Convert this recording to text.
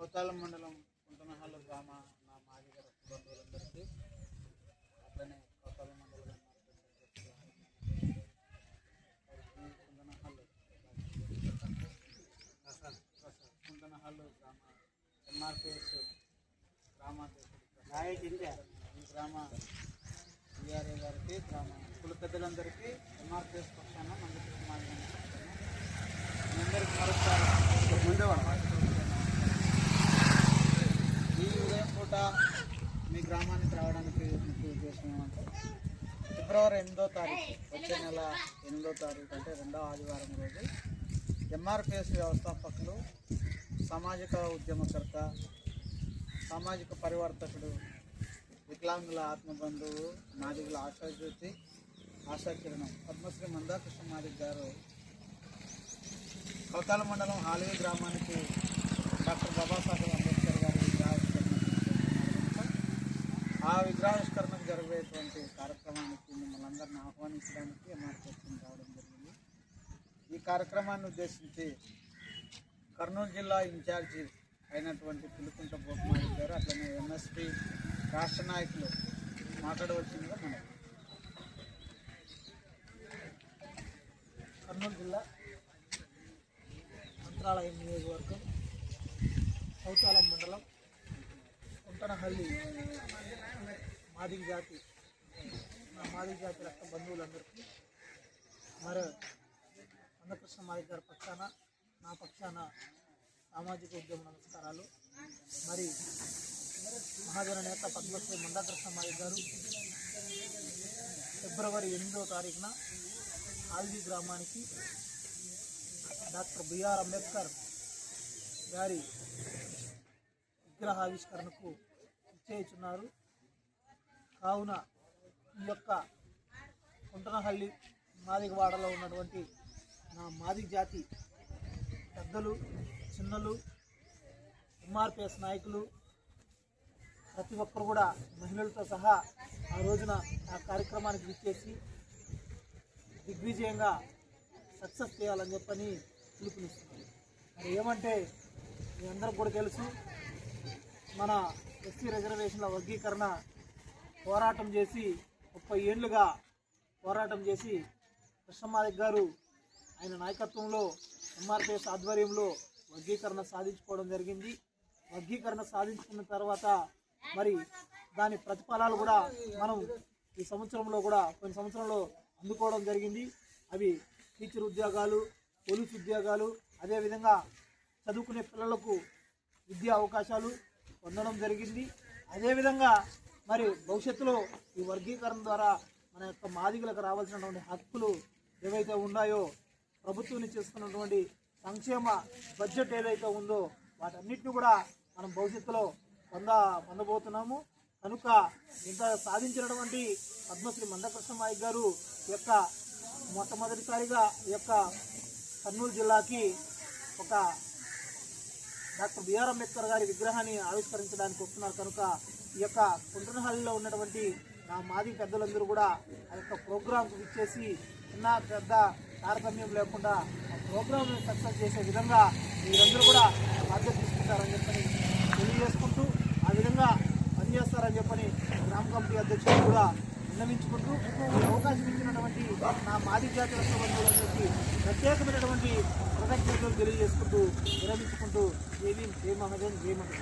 కౌతాల మండలం కుంటనహల్లు గ్రామ నా మాదిగ బంధువులందరికీ అట్లనే కౌతాల మండలం కుంటనహల్లు గ్రామ ఎంఆర్పిఎస్ గ్రామాధ్యక్షుడు ఈ గ్రామ విఆర్ఏ గారికి గ్రామ కుల పెద్దలందరికీ ఎంఆర్పిఎస్ పక్షాన మండలి మీ అందరికీ మరొకసారి ఈ ఉదయం పూట మీ గ్రామానికి రావడానికి ముఖ్య ఉద్దేశం ఏమంటే ఫిబ్రవరి 8వ తారీఖు వచ్చే నెల 8వ తారీఖు అంటే 2వ ఆదివారం రోజు ఎంఆర్పిఎస్ వ్యవస్థాపకులు సామాజిక ఉద్యమకర్త సామాజిక పరివర్తకుడు వికలాంగుల ఆత్మబంధువు మాదిగుల ఆశాజ్యోతి ఆశాకిరణం పద్మశ్రీ మందాకృష్ణ మాదిగ్ గారు కౌతాల మండలం హాలీ గ్రామానికి డాక్టర్ బాబాసాహెబ్ అంబేద్కర్ గారి ఆ విగ్రహావిష్కరణకు జరిగేటువంటి కార్యక్రమానికి మిమ్మల్ని అందరినీ ఆహ్వానించడానికి ఎంఆర్పిఎస్ రావడం జరిగింది. ఈ కార్యక్రమాన్ని ఉద్దేశించి కర్నూలు జిల్లా ఇన్ఛార్జి అయినటువంటి పిలుకుంట బోకుమారి గారు అట్లనే ఎంఎస్పీ రాష్ట్ర నాయకులు మాట్లాడవలసిందిగా మనం కర్నూలు జిల్లా మంత్రాలయం నియోజకవర్గం కౌతాల మండలం కుంటనహల్లి మాదిగ జాతి రక్త బంధువులందరికీ మరి మందకృష్ణ మాదిగ గారి పక్షాన నా పక్షాన సామాజిక ఉద్యమ నమస్కారాలు. మరి మహాజన నేత పద్మశ్రీ మందాకృష్ణ మాదిగ గారు ఫిబ్రవరి 8వ తారీఖున ఆల్వీ గ్రామానికి డాక్టర్ బిఆర్ అంబేద్కర్ గారి విగ్రహావిష్కరణకు ఇచ్చేయుచున్నారు. కావున ఈ యొక్క కుంటనహల్లి మాదిగవాడలో ఉన్నటువంటి నా మాదిగ జాతి పెద్దలు చిన్నలు ఎంఆర్పిఎస్ నాయకులు ప్రతి ఒక్కరు కూడా మహిళలతో సహా ఆ రోజున ఆ కార్యక్రమానికి విచ్చేసి దిగ్విజయంగా సక్సెస్ చేయాలని చెప్పని పిలుపునిస్తున్నాను. మరి ఏమంటే మీ అందరికి కూడా తెలుసు, మన ఎస్సీ రిజర్వేషన్ల వర్గీకరణ పోరాటం చేసి 30 ఏళ్ళుగా పోరాటం చేసి కృష్ణమాదిగ గారు ఆయన నాయకత్వంలో ఎంఆర్పిఎస్ ఆధ్వర్యంలో వర్గీకరణ సాధించుకోవడం జరిగింది. వర్గీకరణ సాధించుకున్న తర్వాత మరి దాని ప్రతిఫలాలు కూడా మనం ఈ సంవత్సరంలో కూడా కొన్ని సంవత్సరంలో అందుకోవడం జరిగింది. అవి టీచర్ ఉద్యోగాలు, పోలీసు ఉద్యోగాలు, అదేవిధంగా చదువుకునే పిల్లలకు విద్యా అవకాశాలు పొందడం జరిగింది. అదేవిధంగా మరి భవిష్యత్తులో ఈ వర్గీకరణ ద్వారా మన యొక్క మాదిగలకు రావాల్సినటువంటి హక్కులు ఏవైతే ఉన్నాయో ప్రభుత్వం నుంచి ఇస్తున్నటువంటి సంక్షేమ బడ్జెట్ ఏదైతే ఉందో వాటన్నిటిని కూడా మనం భవిష్యత్తులో పొందబోతున్నాము. కనుక ఇంత సాధించినటువంటి పద్మశ్రీ మందకృష్ణ మాదిగ గారు యొక్క మొట్టమొదటిసారిగా ఈ యొక్క కర్నూలు జిల్లాకి ఒక డాక్టర్ బిఆర్ అంబేద్కర్ గారి విగ్రహాన్ని ఆవిష్కరించడానికి వస్తున్నారు. కనుక ఈ యొక్క కుంటనహల్లిలో ఉన్నటువంటి నా మాదిగ పెద్దలందరూ కూడా ఆ యొక్క ప్రోగ్రాంకు విచ్చేసి చిన్న పెద్ద తారతమ్యం లేకుండా ఆ ప్రోగ్రాంని సక్సెస్ చేసే విధంగా మీరందరూ కూడా బాధ్యత తీసుకుంటారని చెప్పని తెలియజేసుకుంటూ ఆ విధంగా పనిచేస్తారని చెప్పని గ్రామ కమిటీ అధ్యక్షులు కూడా విన్నవించుకుంటూ అవకాశం ఇచ్చినటువంటి నా మాదిగ జాతి రక్త బంధువులందరికీ ప్రత్యేకమైనటువంటి కృతజ్ఞతలు తెలియజేసుకుంటూ విరమించుకుంటూ జై భీమ్, జై మహాజన్, జై మంత్రి.